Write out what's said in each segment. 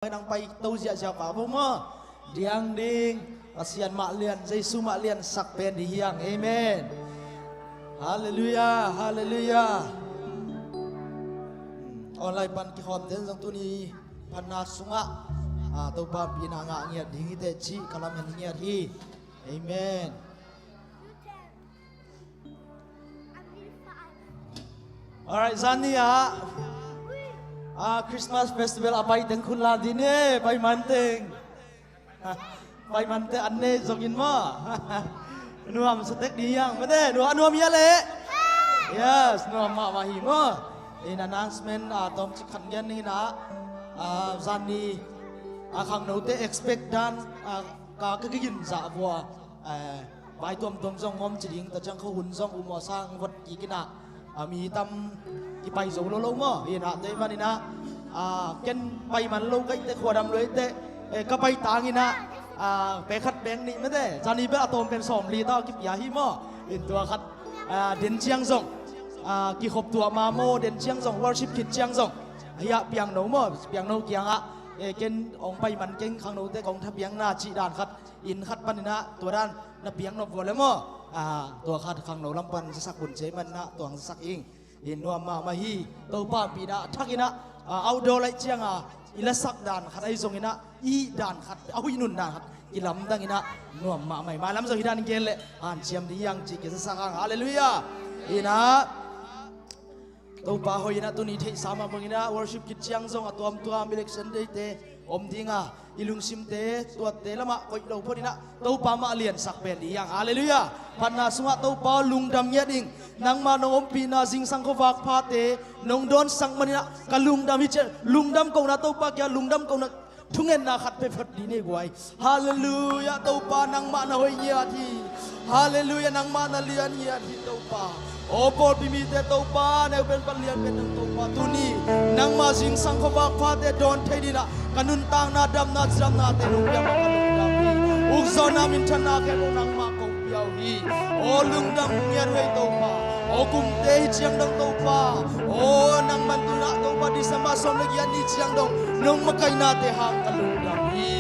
nang pai tau zia siapa mo diang ding pasian mak lian Yesus mak lian sak pen di hiang amen haleluya haleluya online pan ki hot den jong tu ni panna sunga tau ba bina nga ngiat dingi te chi kalam yan ngiat hi amen alright zania Christmas festival apai teng khun la dine pai manteng pai mante anne zongin mo nuam setek diang mate nuam ya le yes nuam ma ma hi mo in announcement tom chikhan gen ni na zani khang no te expect dan ka gin za bua bai tom zong ngom chiding ta chang kho hun zong u mo sang wat ki kina mi tam ki pai zo lo lo mo ina te manina ken pai man lo kai te khodam loi te ka pai tangina pe khat beng ni mate jani be atom pen som li ta ki ya hi mo in tua khat den chiang zong ki khop tua ma mo den chiang zong worship kit chiang zong ya piang no mo piang no kiang ken ong pai man ken khang no te kong tha piang na chi dan khat in khat panina tua dan na piang no vo le mo tua khat khang no lam pan sak bun che man na tuang sak ing in nuam ma ma hi to pa pi da thakina outdoor lai chiang ila sak dan khat ai zong ina i dan khat au inun dan khat ilam dang ina nuam ma mai ma lam zo hidan ken le an chiam di yang chi ke sa kang hallelujah ina to pa hoina tu ni thei sama bangina worship kit chiang zong atom tuam election day te om dinga ilung sim te tuat te lama koi lo podina to pa ma lian sak pen di yang hallelujah panna sunga to pa lungdam ya ding nang ma no om pi na jing sang ko wak pha te nong don sang manina ka lungdam hi che lungdam ko na to pa kya lungdam ko na thungen na khat pe phat di ne gwai hallelujah to pa nang ma na hoi ya thi hallelujah nang ma na lian ya thi to pa Opor bimi te to pa ne ben palian ben to pa tu ni nang ma jing sang ko wak pha te don thei dina kanun tang na dam na jam na te lu ya ma kanun dam hi uk zo na min than na ke nang ma ko piao hi o lung dam ngian wei to pa o kum te chiang dong to pa o nang man tu na to pa di sama som lagi an ni chiang dong nong ma kai na te hang kalung dam hi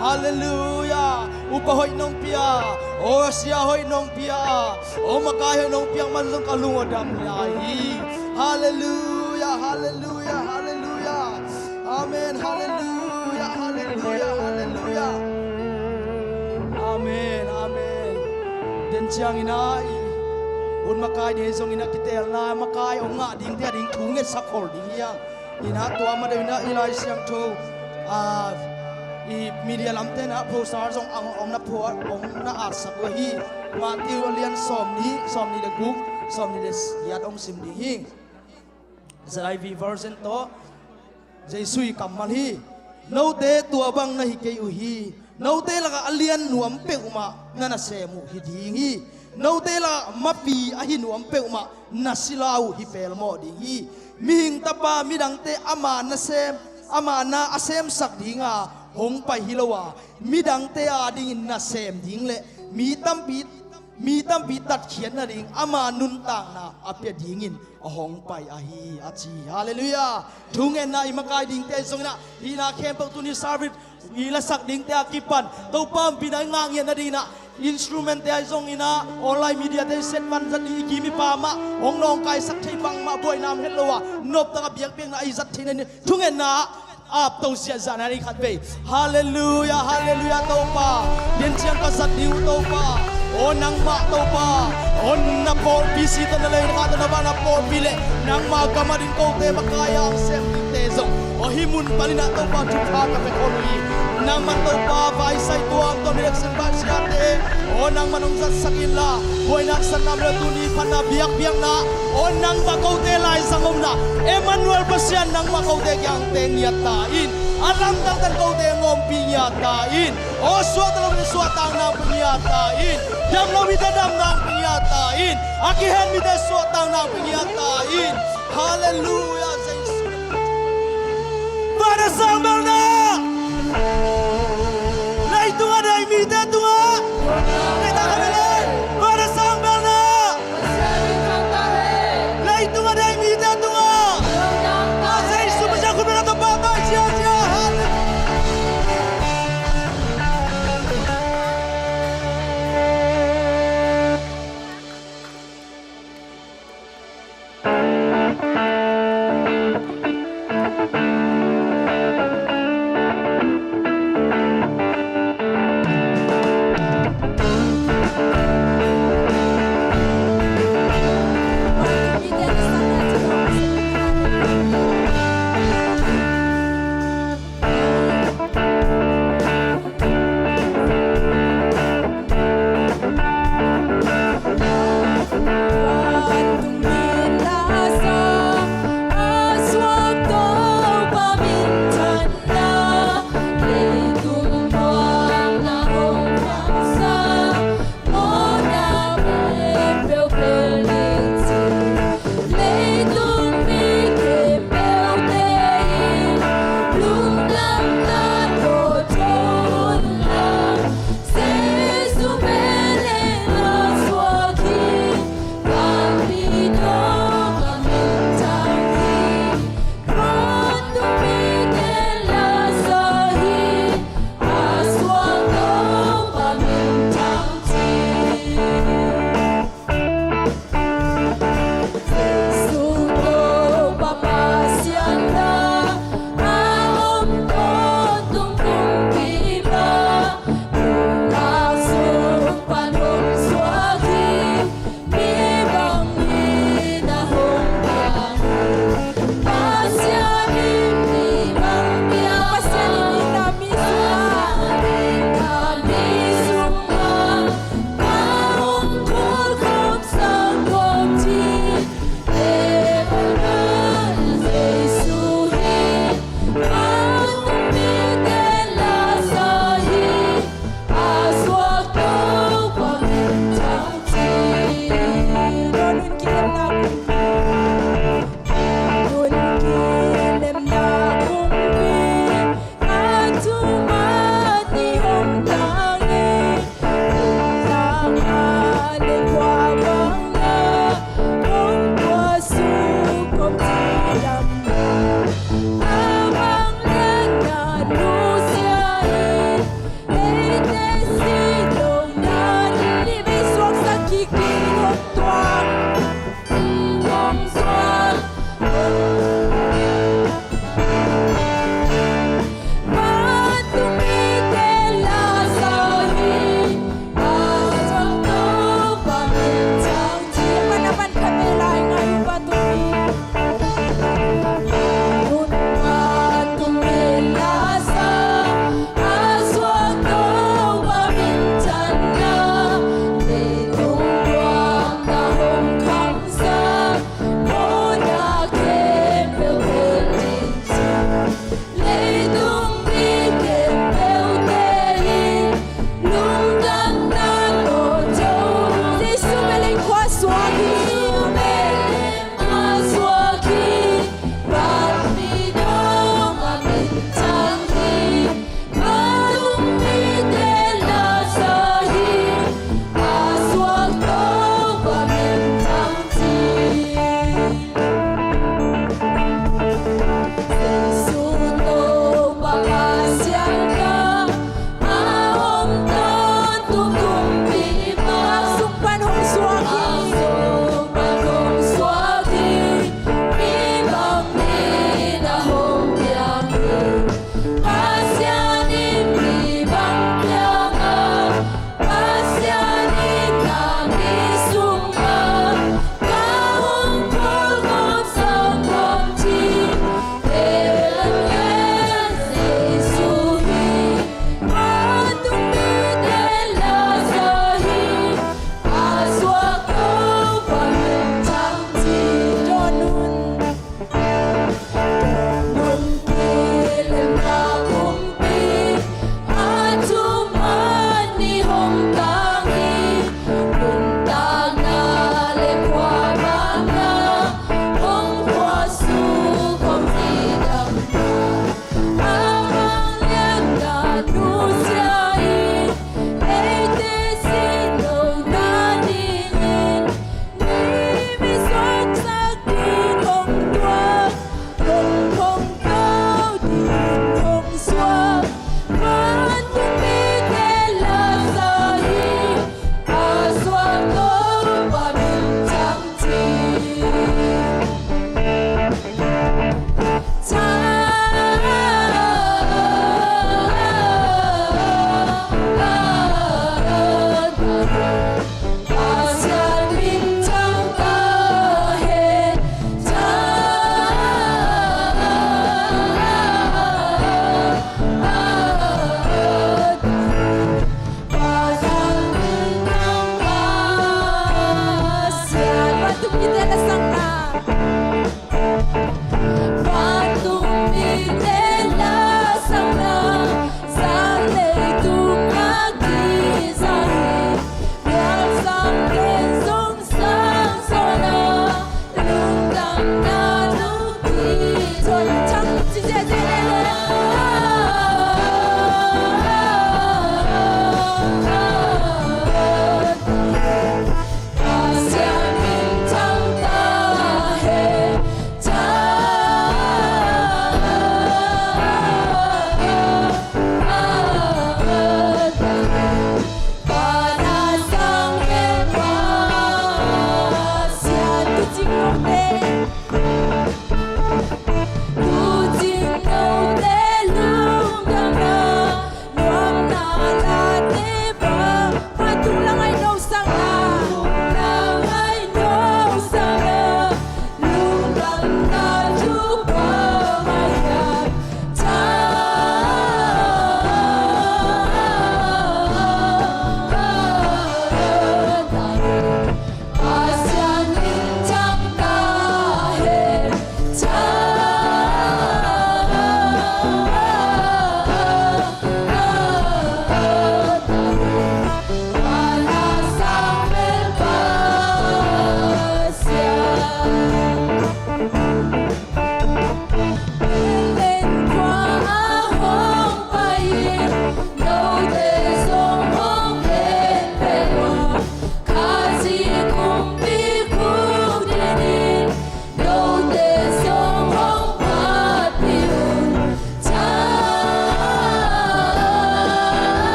hallelujah upa hoi nong pia o sia hoi nong pia o makai hoi nong piang man jong kalung dam lai hallelujah hallelujah hallelujah amen hallelujah hallelujah hallelujah amen amen den chiang ina un makai de jong ina kitel na makai ong nga ding te ding thung nge sakhol ding yang ina to ma de ina ilai siang tho i media lamte na poster jong ang na pho ong na ar sakwa hi Matthew alian som ni de group som ni de yat ong sim ding hing zai vi version to Jesu kamal hi no te tua bang na hi ke u hi no te la alian nuam pe uma na na se mu hi ding hi no te la mapi a hi nuam pe uma na silau hi pel mo ding hi mi hing tapa mi dang te ama na sem ama na asem sak dinga hong pai hilowa mi dang te a ding in na sem ding le mi tam pi tat khian na ding ama nun tang na apya ding in hong pai a hi a chi hallelujah thungen na imakai ding te song na hina khem pau tu ni service ila sak ding te akipan to pam pinai ngang yan na dina instrument te song ina online media te set van zat i kimi pa ma hong nong kai sak thei bang ma boy nam het lowa nop ta biak peng na i zat thei na thungen na ap to sia za na ri khat be hallelujah hallelujah to pa den chiang ka zat diu to pa o nang ma to pa on na por pc to na le na ta na ba na por pile nang ma ka ma din ko te makaya ang sem te zong o himun palina to pa chu pha ka pe ko ni nang man to pa vai sai tuam to election ba sia te o nang manong zat sakin la boy nak san nam le tu ni phan na biak biak na o nang ba ko te lai sangom na Emmanuel pasian nang ma ko te kyang teng ya ta in alam dang tan ko te ngom pi ya ta in o suat lo ni suat tang na pi ya ta in dam lo mi ta dam nang pi ya ta in aki hen mi te suat tang na pi ya ta in hallelujah Jesus pada sambal na lai tu ada mi te tu kita kami pada sambal na lai tu ada mi te tu saya sudah jago berata bapa sia sia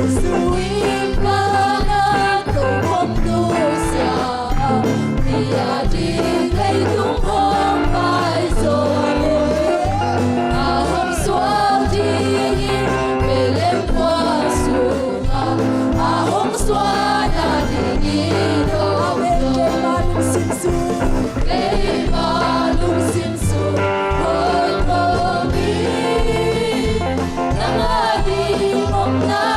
suy ca na tổ không tu xia vì đi lấy tung hôm bài rồi hôm xóa đi về lên qua xuống hôm xóa đã đi đâu về mà lúc xin xuống về mà lúc xin xuống hồi mơ mi nắng đi mong na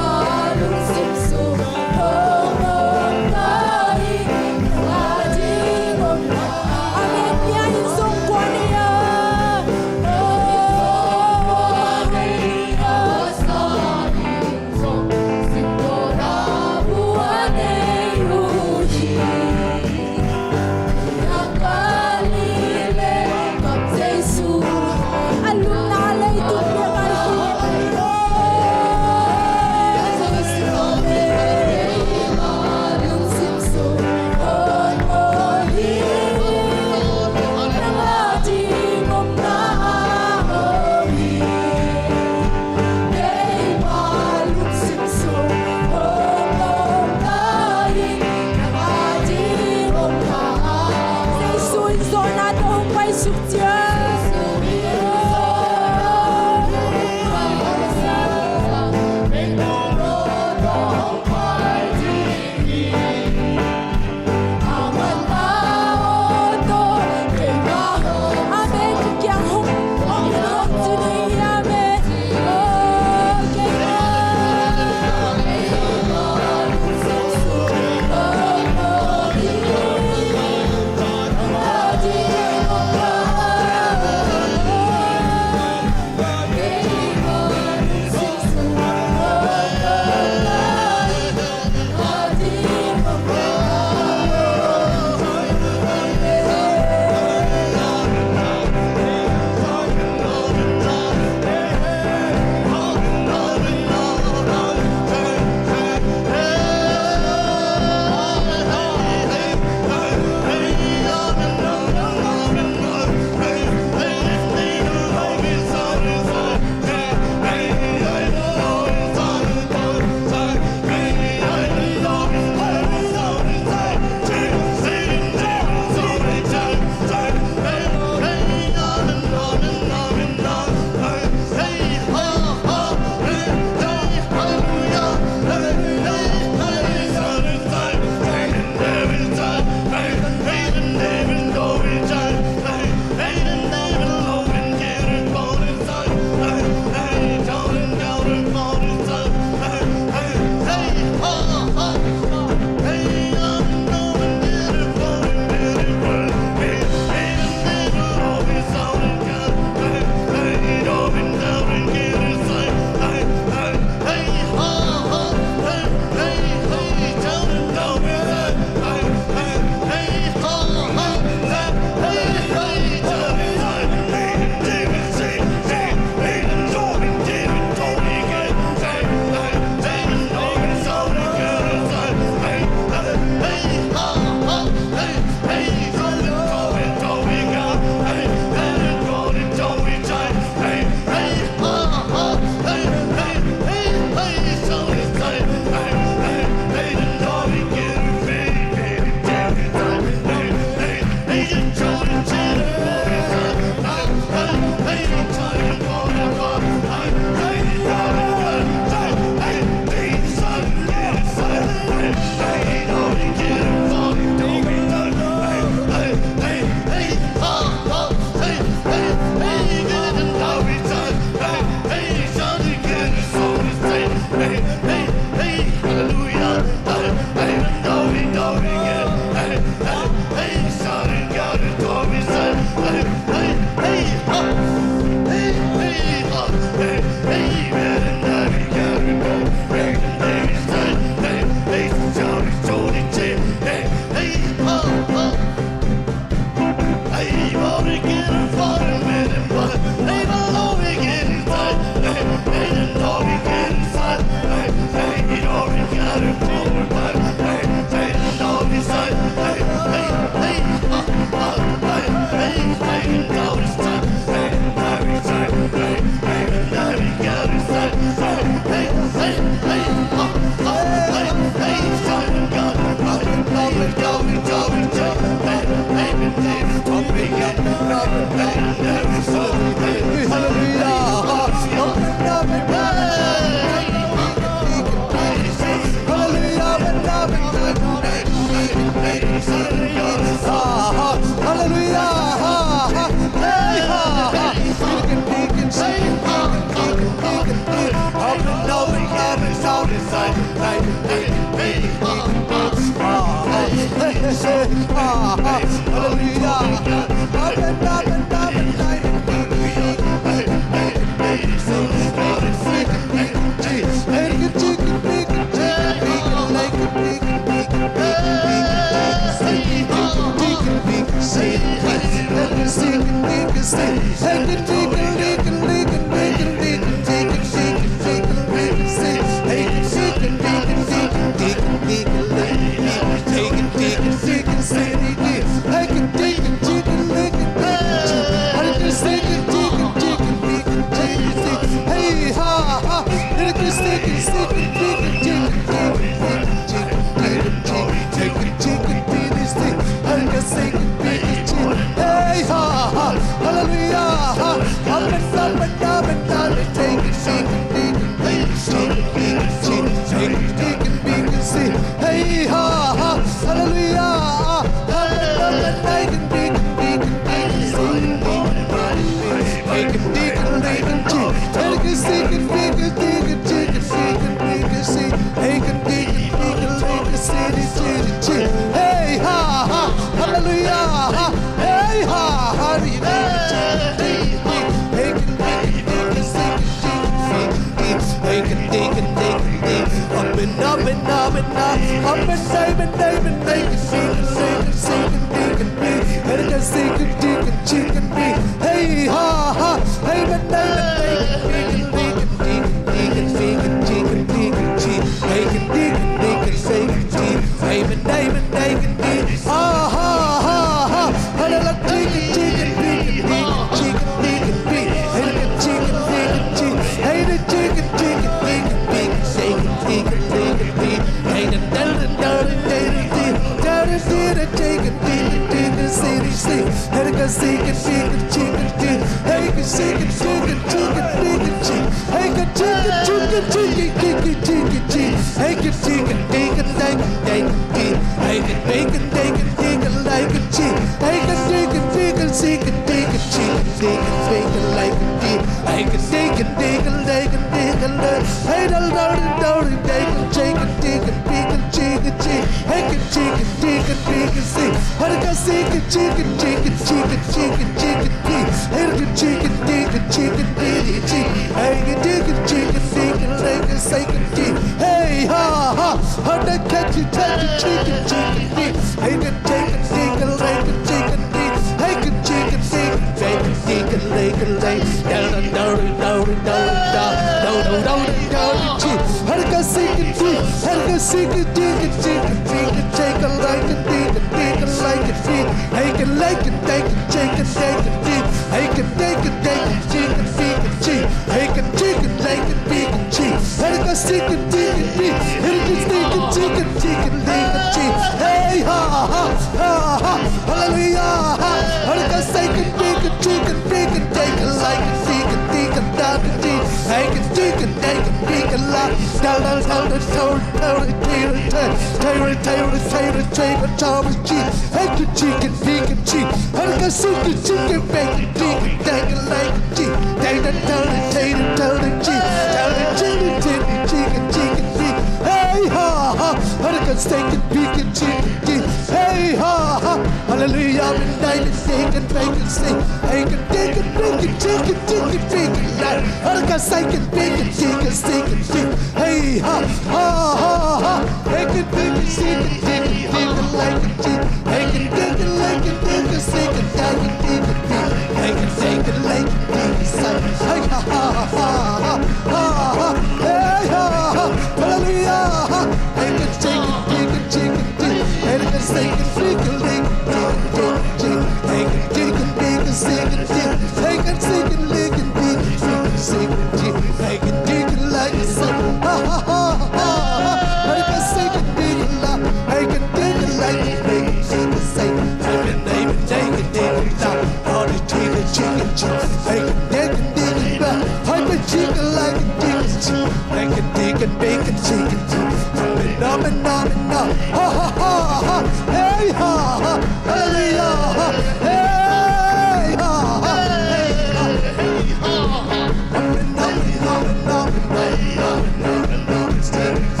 Hey,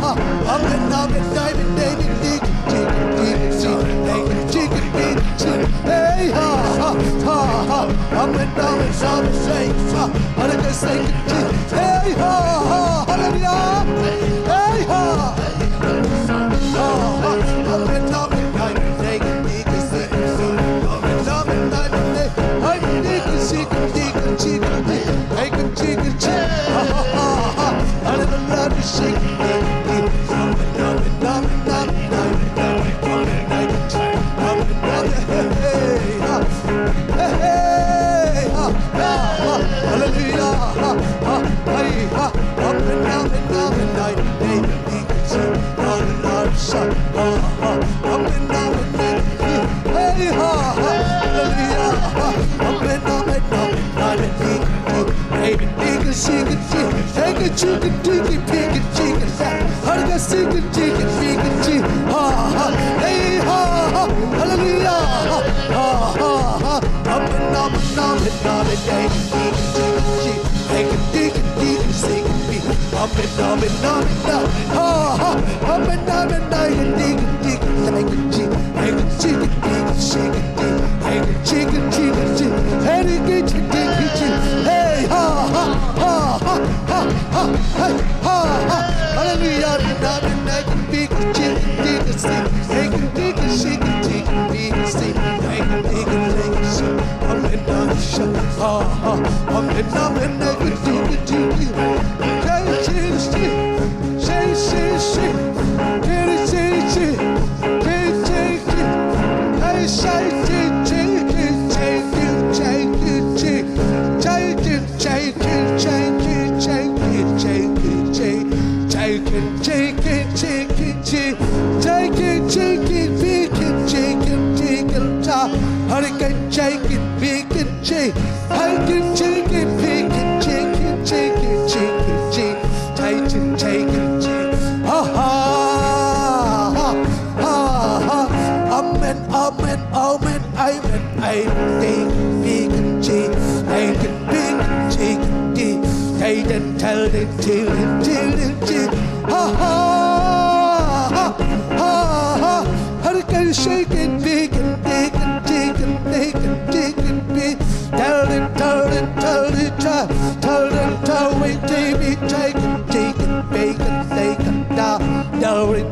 I'm in diamond, David, dig, hey, I'm in diamond, I'm safe. I'm gonna say, hey, hallelujah, hey, I'm in diamond, David, dig, I'm in diamond, I'm dig, hey, I never love you, shake chicken, chicken, pig, chicken, I got chicken, chicken, pig, chicken, hey, hallelujah, up and up and down and down and day, hey, sing me, up and down and down and down, up and down and down and dig, like a chicken, hey, chicken, chicken, hey, chicken, hey, hallelujah, big chicken, sing, hey, shake, I'm in the show, I'm in Hurricane, chicken, bacon, chicken, hurricane, chicken, bacon, chicken, chicken, amen, bacon, chicken, they didn't tell it till hurricane, shaking, bacon, chicken, tell it, chicken, bacon,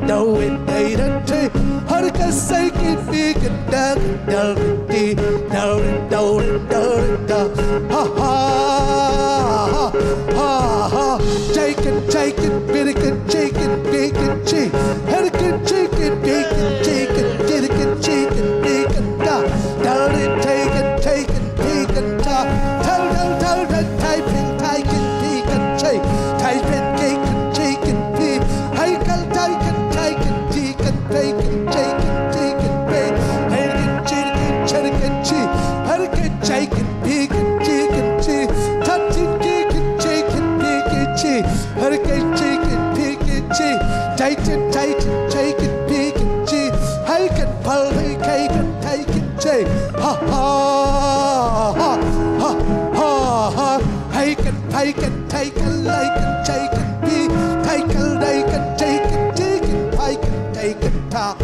know it, they don't take, hurricane, shaking, bacon, chicken, bacon, chicken, hurricane, chicken, bacon, chicken, bacon, down it, taken, bacon, tell them, typing, bacon, typing, chicken, bacon, Heikel, taken, chicken, bacon, hurricane, chicken, bacon, touching, chicken, bacon, hurricane, chicken, bacon, Titan, bacon, Heikel, Polly, taken, taken, like and taken, be taken, taken, top,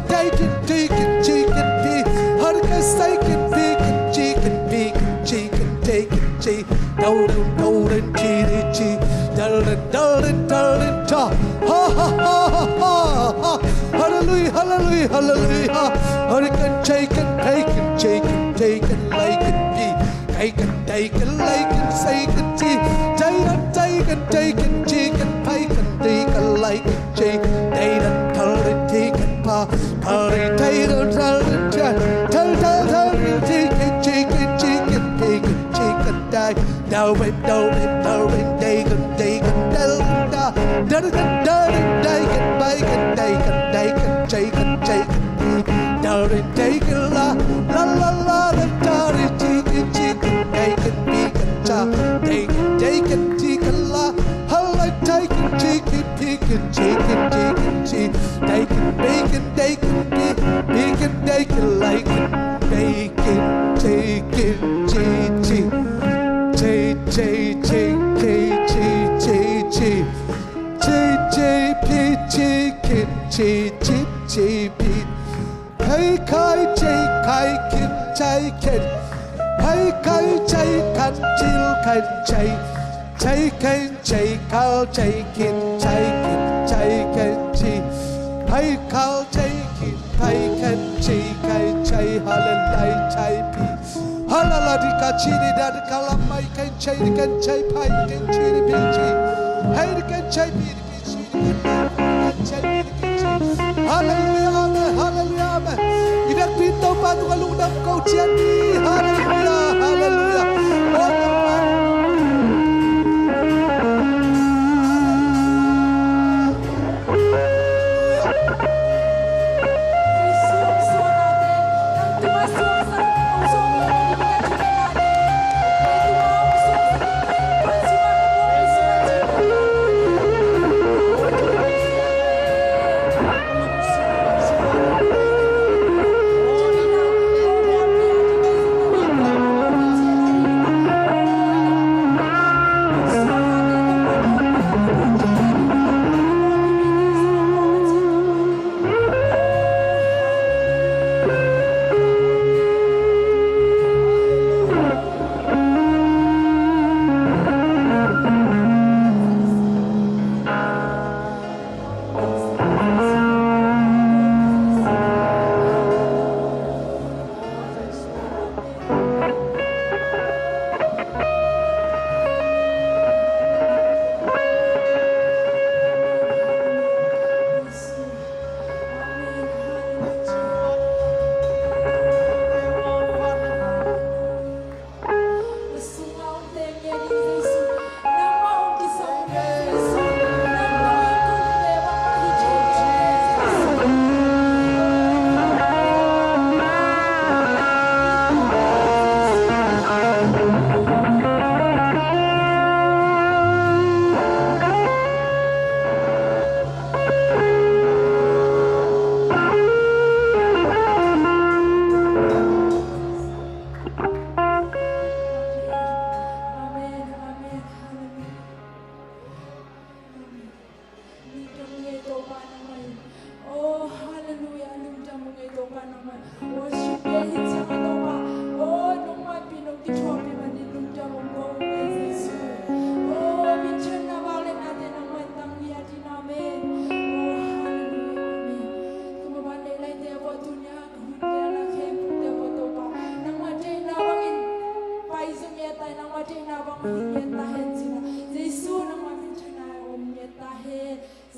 taken, chicken, be, hurricane, bacon, chicken, golden, hallelujah, hurricane, taken, like it be, taken, like it, say it, taken, chicken, taken, like it, taken, chicken, die, no, ให้ใครใจใครคิดใจเข็ดให้ใครใจขัดจิลขัดใจใจใครใจเขาใจคิดใจคิดใจแค่จีให้เขาใจคิดให้แค่จีใครใจฮาเลนไลใจพีฮาลาลาดิกาชีดิดาดิกาลาไม่แค่ใจดิกันใจไพ่ดิกันชีดิบีจีให้ดิกันใจบีดิกันชีดิกันใจบีดิกันชีฮาเลลูยาอาเมนฮาเลลูยาอาเมนอีเด็กพินโตปาตุกลุงดับเกาเชียนดีฮาเลลูยาฮาเลลูยาโอ้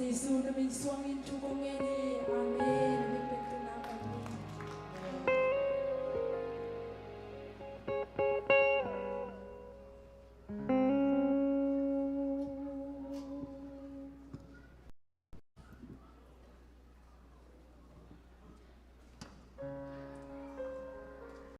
Yesu na min suangin tukong ini. Amen.